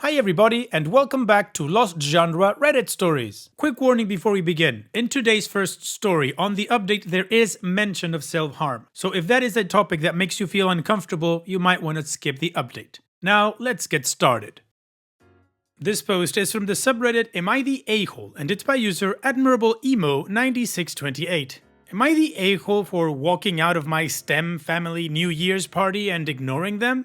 Hi everybody and welcome back to Lost Genre Reddit Stories. Quick warning before we begin. In today's first story, on the update there is mention of self-harm. So if that is a topic that makes you feel uncomfortable, you might want to skip the update. Now let's get started. This post is from the subreddit Am I the A-hole? And it's by user AdmirableEmo9628. Am I the a-hole for walking out of my STEM family New Year's party and ignoring them?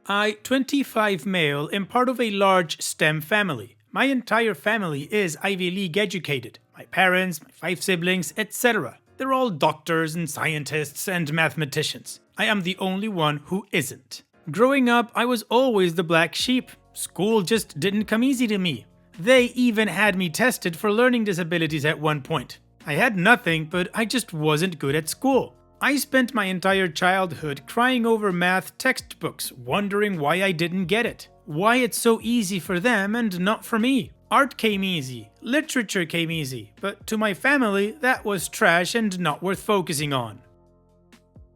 I, 25 male, am part of a large STEM family. My entire family is Ivy League educated. My parents, my 5 siblings, etc. They're all doctors and scientists and mathematicians. I am the only one who isn't. Growing up, I was always the black sheep. School just didn't come easy to me. They even had me tested for learning disabilities at one point. I had nothing, but I just wasn't good at school. I spent my entire childhood crying over math textbooks, wondering why I didn't get it. Why it's so easy for them and not for me. Art came easy, literature came easy, but to my family that was trash and not worth focusing on.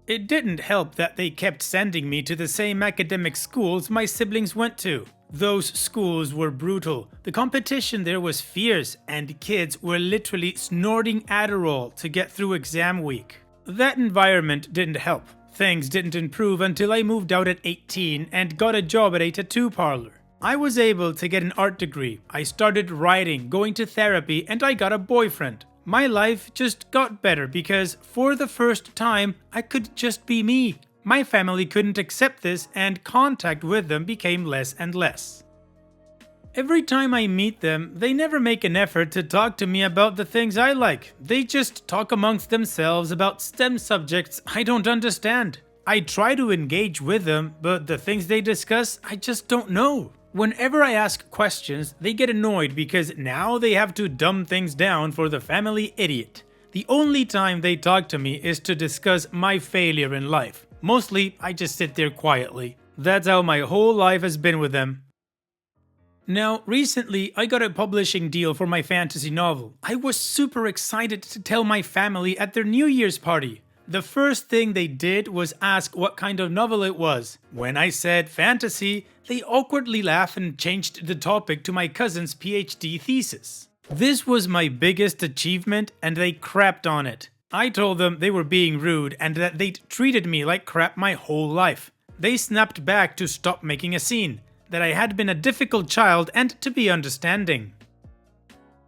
It didn't help that they kept sending me to the same academic schools my siblings went to. Those schools were brutal. The competition there was fierce, and kids were literally snorting Adderall to get through exam week. That environment didn't help. Things didn't improve until I moved out at 18 and got a job at a tattoo parlor. I was able to get an art degree. I started writing, going to therapy, and I got a boyfriend. My life just got better because for the first time, I could just be me. My family couldn't accept this and contact with them became less and less. Every time I meet them, they never make an effort to talk to me about the things I like. They just talk amongst themselves about STEM subjects I don't understand. I try to engage with them, but the things they discuss, I just don't know. Whenever I ask questions, they get annoyed because now they have to dumb things down for the family idiot. The only time they talk to me is to discuss my failure in life. Mostly, I just sit there quietly. That's how my whole life has been with them. Now, recently, I got a publishing deal for my fantasy novel. I was super excited to tell my family at their New Year's party. The first thing they did was ask what kind of novel it was. When I said fantasy, they awkwardly laughed and changed the topic to my cousin's PhD thesis. This was my biggest achievement and they crapped on it. I told them they were being rude and that they'd treated me like crap my whole life. They snapped back to stop making a scene, that I had been a difficult child and to be understanding.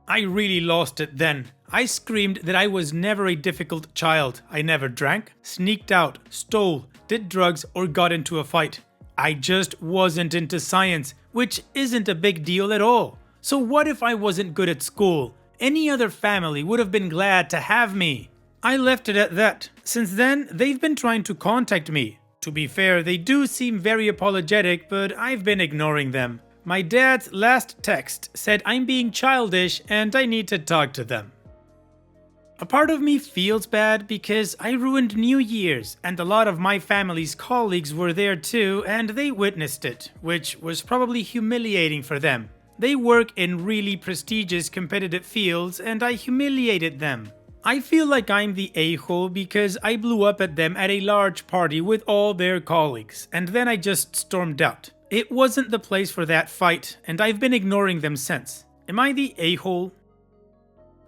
I really lost it then. I screamed that I was never a difficult child. I never drank, sneaked out, stole, did drugs, or got into a fight. I just wasn't into science, which isn't a big deal at all. So what if I wasn't good at school? Any other family would have been glad to have me. I left it at that. Since then, they've been trying to contact me. To be fair, they do seem very apologetic, but I've been ignoring them. My dad's last text said I'm being childish and I need to talk to them. A part of me feels bad because I ruined New Year's and a lot of my family's colleagues were there too and they witnessed it, which was probably humiliating for them. They work in really prestigious competitive fields and I humiliated them. I feel like I'm the a-hole because I blew up at them at a large party with all their colleagues, and then I just stormed out. It wasn't the place for that fight, and I've been ignoring them since. Am I the a-hole?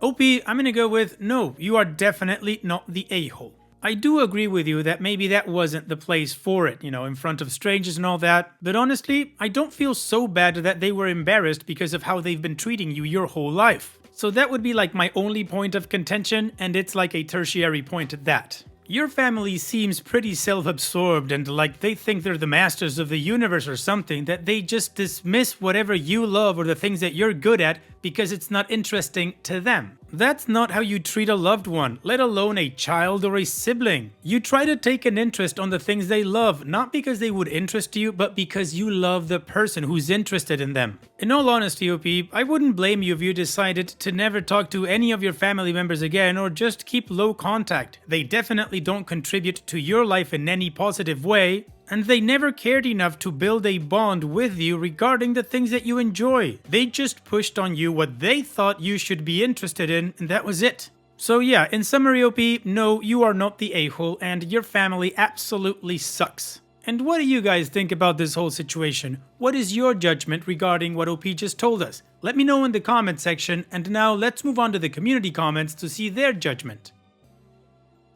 OP, I'm gonna go with no, you are definitely not the a-hole. I do agree with you that maybe that wasn't the place for it, in front of strangers and all that, but honestly, I don't feel so bad that they were embarrassed because of how they've been treating you your whole life. So that would be like my only point of contention, and it's like a tertiary point at that. Your family seems pretty self-absorbed and like they think they're the masters of the universe or something, that they just dismiss whatever you love or the things that you're good at because it's not interesting to them. That's not how you treat a loved one, let alone a child or a sibling. You try to take an interest on the things they love, not because they would interest you, but because you love the person who's interested in them. In all honesty, OP, I wouldn't blame you if you decided to never talk to any of your family members again or just keep low contact. They definitely don't contribute to your life in any positive way. And they never cared enough to build a bond with you regarding the things that you enjoy. They just pushed on you what they thought you should be interested in, and that was it. So yeah, in summary, OP, no, you are not the a-hole, and your family absolutely sucks. And what do you guys think about this whole situation? What is your judgment regarding what OP just told us? Let me know in the comment section, and now let's move on to the community comments to see their judgment.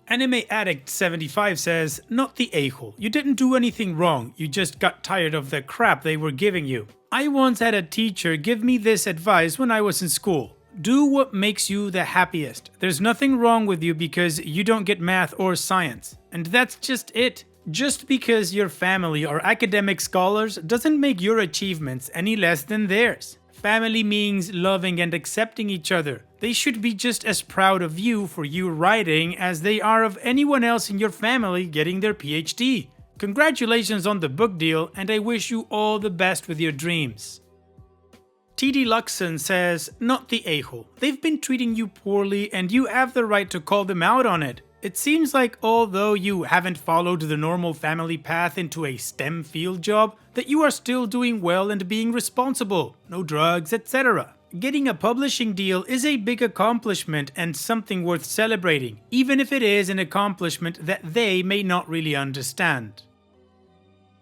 Anime Addict 75 says, "Not the a-hole. You didn't do anything wrong, you just got tired of the crap they were giving you. I once had a teacher give me this advice when I was in school. Do what makes you the happiest. There's nothing wrong with you because you don't get math or science. And that's just it. Just because your family are academic scholars doesn't make your achievements any less than theirs. Family means loving and accepting each other. They should be just as proud of you for you writing as they are of anyone else in your family getting their PhD. Congratulations on the book deal, and I wish you all the best with your dreams." TD Luxon says, "Not the a-hole. They've been treating you poorly and you have the right to call them out on it. It seems like although you haven't followed the normal family path into a STEM field job, that you are still doing well and being responsible, no drugs, etc. Getting a publishing deal is a big accomplishment and something worth celebrating, even if it is an accomplishment that they may not really understand."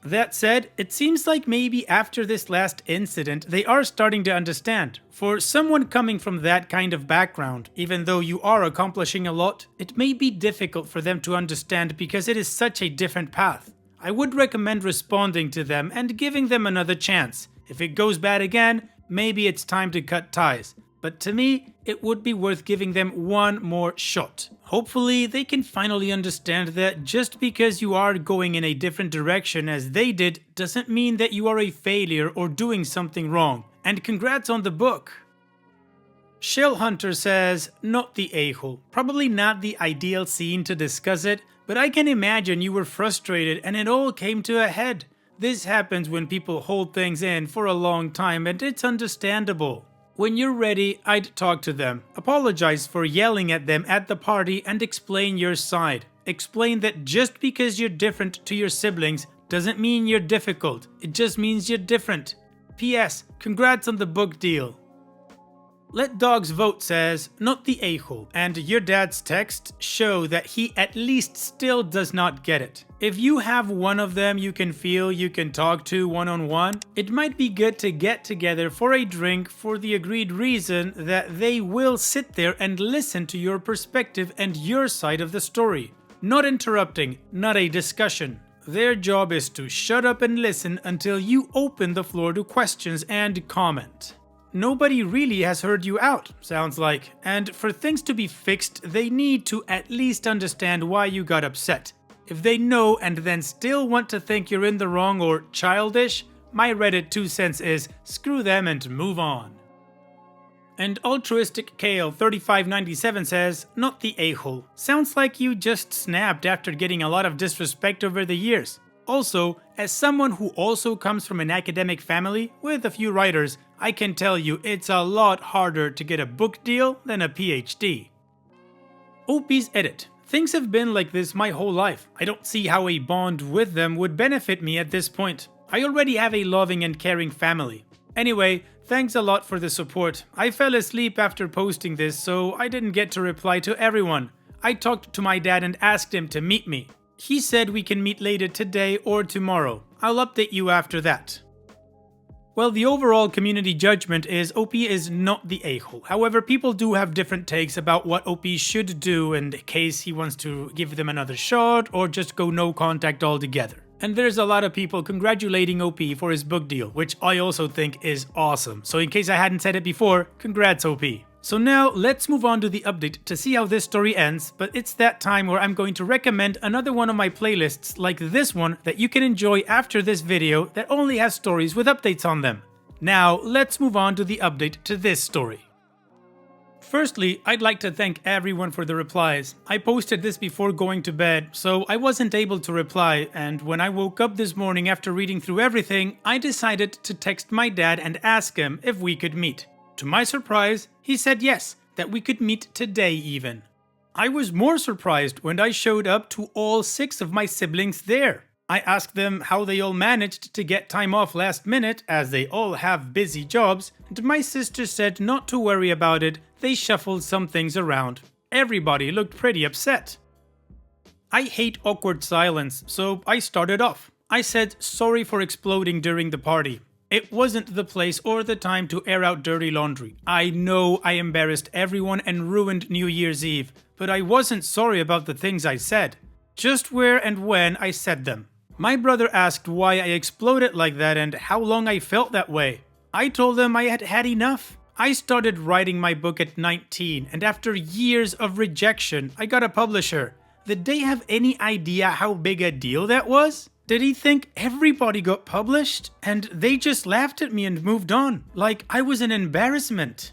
That said, it seems like maybe after this last incident they are starting to understand. For someone coming from that kind of background, even though you are accomplishing a lot, it may be difficult for them to understand because it is such a different path. I would recommend responding to them and giving them another chance. If it goes bad again, maybe it's time to cut ties. But to me, it would be worth giving them one more shot. Hopefully, they can finally understand that just because you are going in a different direction as they did doesn't mean that you are a failure or doing something wrong. And congrats on the book! Shell Hunter says, "Not the a-hole. Probably not the ideal scene to discuss it, but I can imagine you were frustrated and it all came to a head. This happens when people hold things in for a long time and it's understandable. When you're ready, I'd talk to them, apologize for yelling at them at the party and explain your side. Explain that just because you're different to your siblings doesn't mean you're difficult, it just means you're different. P.S. Congrats on the book deal." Let Dogs Vote says, "Not the a-hole, and your dad's texts show that he at least still does not get it. If you have one of them you can feel you can talk to one-on-one, it might be good to get together for a drink for the agreed reason that they will sit there and listen to your perspective and your side of the story. Not interrupting, not a discussion. Their job is to shut up and listen until you open the floor to questions and comment. Nobody really has heard you out, sounds like, and for things to be fixed, they need to at least understand why you got upset. If they know and then still want to think you're in the wrong or childish, my Reddit 2 cents is screw them and move on." And Altruistic Kale 3597 says, "Not the a-hole. Sounds like you just snapped after getting a lot of disrespect over the years. Also, as someone who also comes from an academic family with a few writers, I can tell you it's a lot harder to get a book deal than a PhD." OP's edit. "Things have been like this my whole life. I don't see how a bond with them would benefit me at this point. I already have a loving and caring family. Anyway, thanks a lot for the support. I fell asleep after posting this, so I didn't get to reply to everyone. I talked to my dad and asked him to meet me. He said we can meet later today or tomorrow. I'll update you after that." Well, the overall community judgment is OP is not the a-hole. However, people do have different takes about what OP should do in case he wants to give them another shot or just go no contact altogether. And there's a lot of people congratulating OP for his book deal, which I also think is awesome. So in case I hadn't said it before, congrats OP. So now let's move on to the update to see how this story ends, but it's that time where I'm going to recommend another one of my playlists like this one that you can enjoy after this video that only has stories with updates on them. Now let's move on to the update to this story. Firstly, I'd like to thank everyone for the replies. I posted this before going to bed, so I wasn't able to reply, and when I woke up this morning after reading through everything, I decided to text my dad and ask him if we could meet. To my surprise, he said yes, that we could meet today even. I was more surprised when I showed up to all 6 of my siblings there. I asked them how they all managed to get time off last minute as they all have busy jobs, and my sister said not to worry about it, they shuffled some things around. Everybody looked pretty upset. I hate awkward silence, so I started off. I said sorry for exploding during the party. It wasn't the place or the time to air out dirty laundry. I know I embarrassed everyone and ruined New Year's Eve, but I wasn't sorry about the things I said. Just where and when I said them. My brother asked why I exploded like that and how long I felt that way. I told him I had had enough. I started writing my book at 19, and after years of rejection, I got a publisher. Did they have any idea how big a deal that was? Did he think everybody got published? And they just laughed at me and moved on, like I was an embarrassment.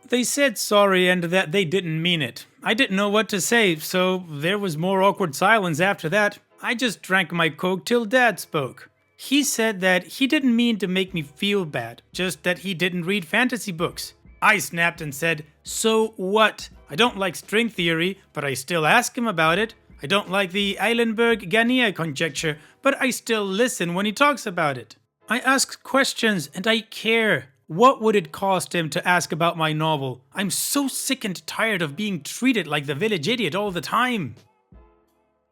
They said sorry and that they didn't mean it. I didn't know what to say, so there was more awkward silence after that. I just drank my Coke till Dad spoke. He said that he didn't mean to make me feel bad, just that he didn't read fantasy books. I snapped and said, "So what? I don't like string theory, but I still ask him about it. I don't like the Eilenberg-Gania conjecture, but I still listen when he talks about it. I ask questions and I care. What would it cost him to ask about my novel? I'm so sick and tired of being treated like the village idiot all the time."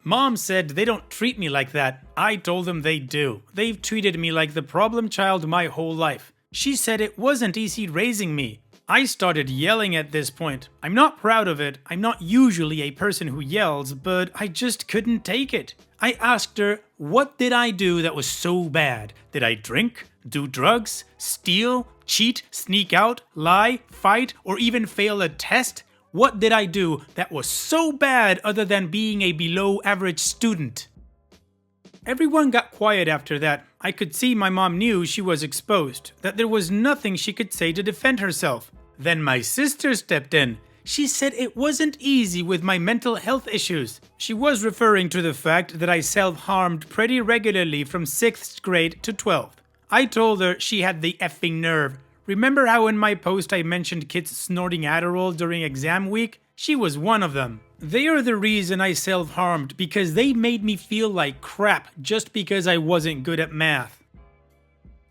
Mom said they don't treat me like that. I told them they do. They've treated me like the problem child my whole life. She said it wasn't easy raising me. I started yelling at this point. I'm not proud of it. I'm not usually a person who yells, but I just couldn't take it. I asked her, what did I do that was so bad? Did I drink, do drugs, steal, cheat, sneak out, lie, fight, or even fail a test? What did I do that was so bad other than being a below average student? Everyone got quiet after that. I could see my mom knew she was exposed, that there was nothing she could say to defend herself. Then my sister stepped in. She said it wasn't easy with my mental health issues. She was referring to the fact that I self-harmed pretty regularly from 6th grade to 12th. I told her she had the effing nerve. Remember how in my post I mentioned kids snorting Adderall during exam week? She was one of them. They are the reason I self-harmed, because they made me feel like crap just because I wasn't good at math.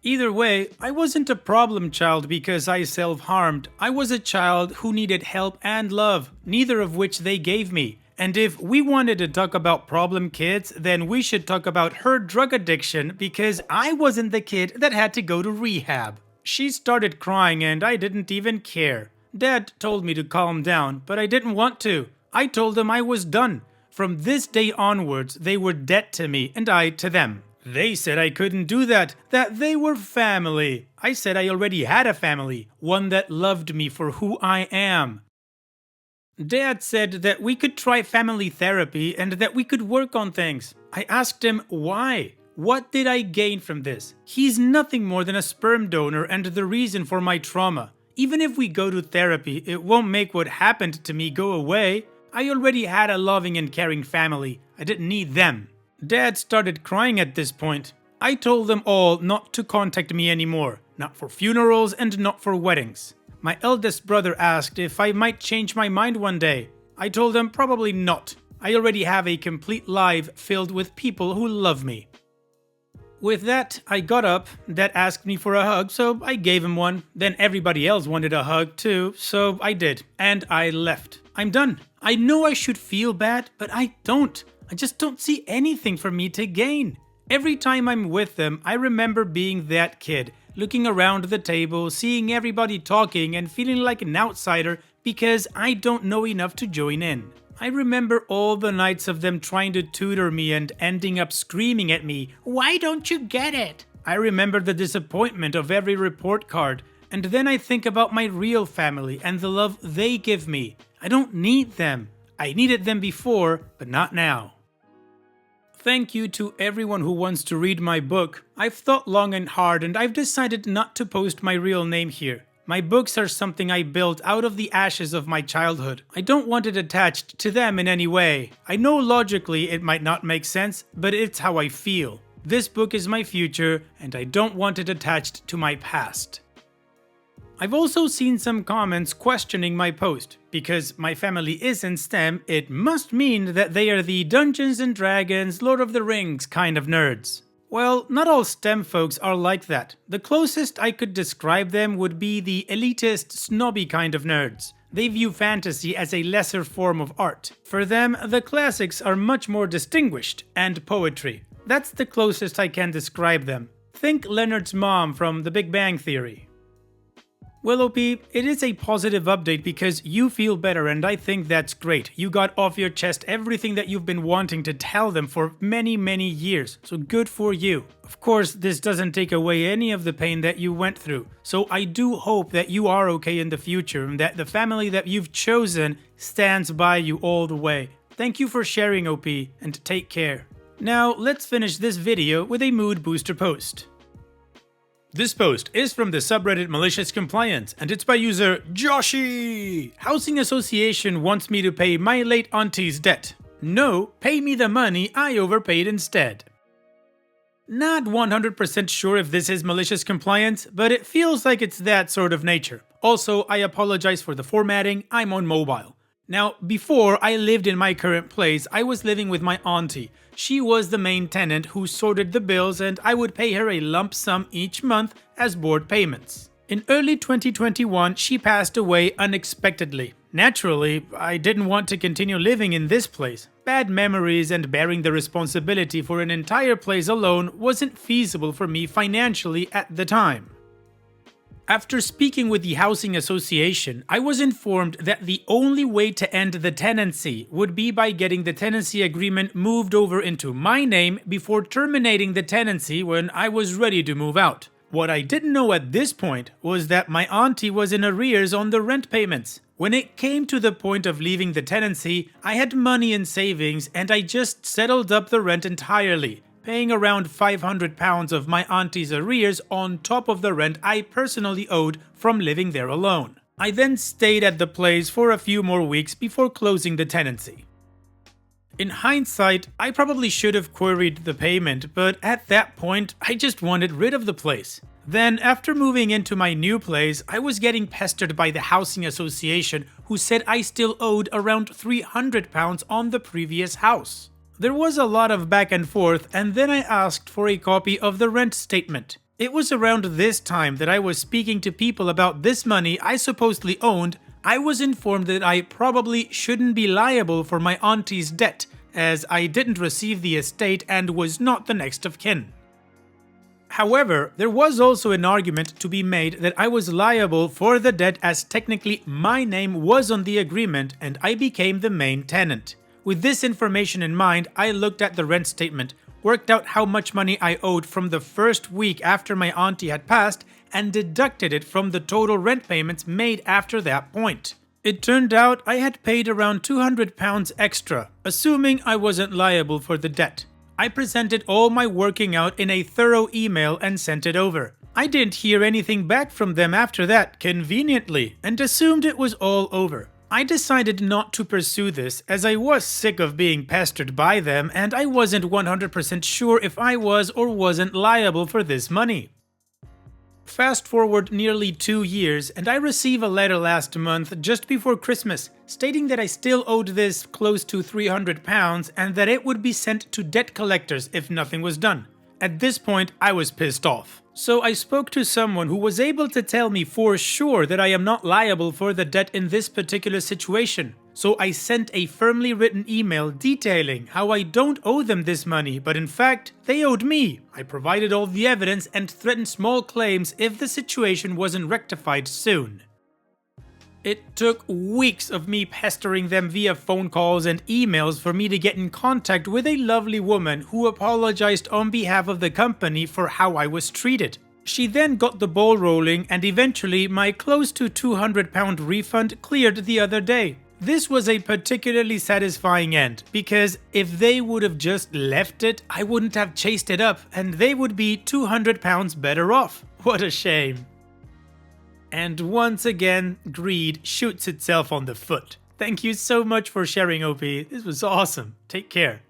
Either way, I wasn't a problem child because I self-harmed. I was a child who needed help and love, neither of which they gave me. And if we wanted to talk about problem kids, then we should talk about her drug addiction, because I wasn't the kid that had to go to rehab. She started crying and I didn't even care. Dad told me to calm down, but I didn't want to. I told them I was done. From this day onwards, they were debt to me and I to them. They said I couldn't do that they were family. I said I already had a family, one that loved me for who I am. Dad said that we could try family therapy and that we could work on things. I asked him why. What did I gain from this? He's nothing more than a sperm donor and the reason for my trauma. Even if we go to therapy, it won't make what happened to me go away. I already had a loving and caring family. I didn't need them. Dad started crying at this point. I told them all not to contact me anymore. Not for funerals and not for weddings. My eldest brother asked if I might change my mind one day. I told him probably not. I already have a complete life filled with people who love me. With that, I got up. Dad asked me for a hug, so I gave him one. Then everybody else wanted a hug too, so I did. And I left. I'm done. I know I should feel bad, but I don't. I just don't see anything for me to gain. Every time I'm with them, I remember being that kid, looking around the table, seeing everybody talking and feeling like an outsider because I don't know enough to join in. I remember all the nights of them trying to tutor me and ending up screaming at me, "Why don't you get it?" I remember the disappointment of every report card, and then I think about my real family and the love they give me. I don't need them. I needed them before, but not now. Thank you to everyone who wants to read my book. I've thought long and hard and I've decided not to post my real name here. My books are something I built out of the ashes of my childhood. I don't want it attached to them in any way. I know logically it might not make sense, but it's how I feel. This book is my future and I don't want it attached to my past. I've also seen some comments questioning my post. Because my family is in STEM, it must mean that they are the Dungeons and Dragons, Lord of the Rings kind of nerds. Well, not all STEM folks are like that. The closest I could describe them would be the elitist, snobby kind of nerds. They view fantasy as a lesser form of art. For them, the classics are much more distinguished, and poetry. That's the closest I can describe them. Think Leonard's mom from The Big Bang Theory. Well, OP, it is a positive update because you feel better, and I think that's great. You got off your chest everything that you've been wanting to tell them for many, many years, so good for you. Of course, this doesn't take away any of the pain that you went through, so I do hope that you are okay in the future and that the family that you've chosen stands by you all the way. Thank you for sharing, OP, and take care. Now, let's finish this video with a mood booster post. This post is from the subreddit Malicious Compliance, and it's by user Joshi. Housing Association wants me to pay my late auntie's debt. No, pay me the money I overpaid instead. Not 100% sure if this is Malicious Compliance, but it feels like it's that sort of nature. Also, I apologize for the formatting, I'm on mobile. Now, before I lived in my current place, I was living with my auntie. She was the main tenant who sorted the bills, and I would pay her a lump sum each month as board payments. In early 2021, she passed away unexpectedly. Naturally, I didn't want to continue living in this place. Bad memories and bearing the responsibility for an entire place alone wasn't feasible for me financially at the time. After speaking with the Housing Association, I was informed that the only way to end the tenancy would be by getting the tenancy agreement moved over into my name before terminating the tenancy when I was ready to move out. What I didn't know at this point was that my auntie was in arrears on the rent payments. When it came to the point of leaving the tenancy, I had money in savings and I just settled up the rent entirely, paying around £500 of my auntie's arrears on top of the rent I personally owed from living there alone. I then stayed at the place for a few more weeks before closing the tenancy. In hindsight, I probably should have queried the payment, but at that point, I just wanted rid of the place. Then, after moving into my new place, I was getting pestered by the Housing Association, who said I still owed around £300 on the previous house. There was a lot of back and forth, and then I asked for a copy of the rent statement. It was around this time that I was speaking to people about this money I supposedly owned. I was informed that I probably shouldn't be liable for my auntie's debt, as I didn't receive the estate and was not the next of kin. However, there was also an argument to be made that I was liable for the debt as technically my name was on the agreement and I became the main tenant. With this information in mind, I looked at the rent statement, worked out how much money I owed from the first week after my auntie had passed, and deducted it from the total rent payments made after that point. It turned out I had paid around £200 extra, assuming I wasn't liable for the debt. I presented all my working out in a thorough email and sent it over. I didn't hear anything back from them after that, conveniently, and assumed it was all over. I decided not to pursue this as I was sick of being pestered by them and I wasn't 100% sure if I was or wasn't liable for this money. Fast forward nearly 2 years and I receive a letter last month just before Christmas stating that I still owed this close to £300 and that it would be sent to debt collectors if nothing was done. At this point, I was pissed off. So I spoke to someone who was able to tell me for sure that I am not liable for the debt in this particular situation. So I sent a firmly written email detailing how I don't owe them this money, but in fact, they owed me. I provided all the evidence and threatened small claims if the situation wasn't rectified soon. It took weeks of me pestering them via phone calls and emails for me to get in contact with a lovely woman who apologized on behalf of the company for how I was treated. She then got the ball rolling and eventually my close to £200 refund cleared the other day. This was a particularly satisfying end because if they would have just left it, I wouldn't have chased it up and they would be £200 better off. What a shame. And once again, greed shoots itself on the foot. Thank you so much for sharing, OP. This was awesome. Take care.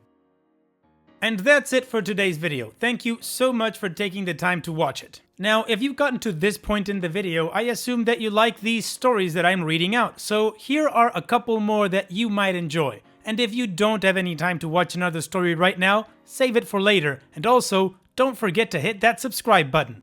And that's it for today's video. Thank you so much for taking the time to watch it. Now, if you've gotten to this point in the video, I assume that you like these stories that I'm reading out. So here are a couple more that you might enjoy. And if you don't have any time to watch another story right now, save it for later. And also, don't forget to hit that subscribe button.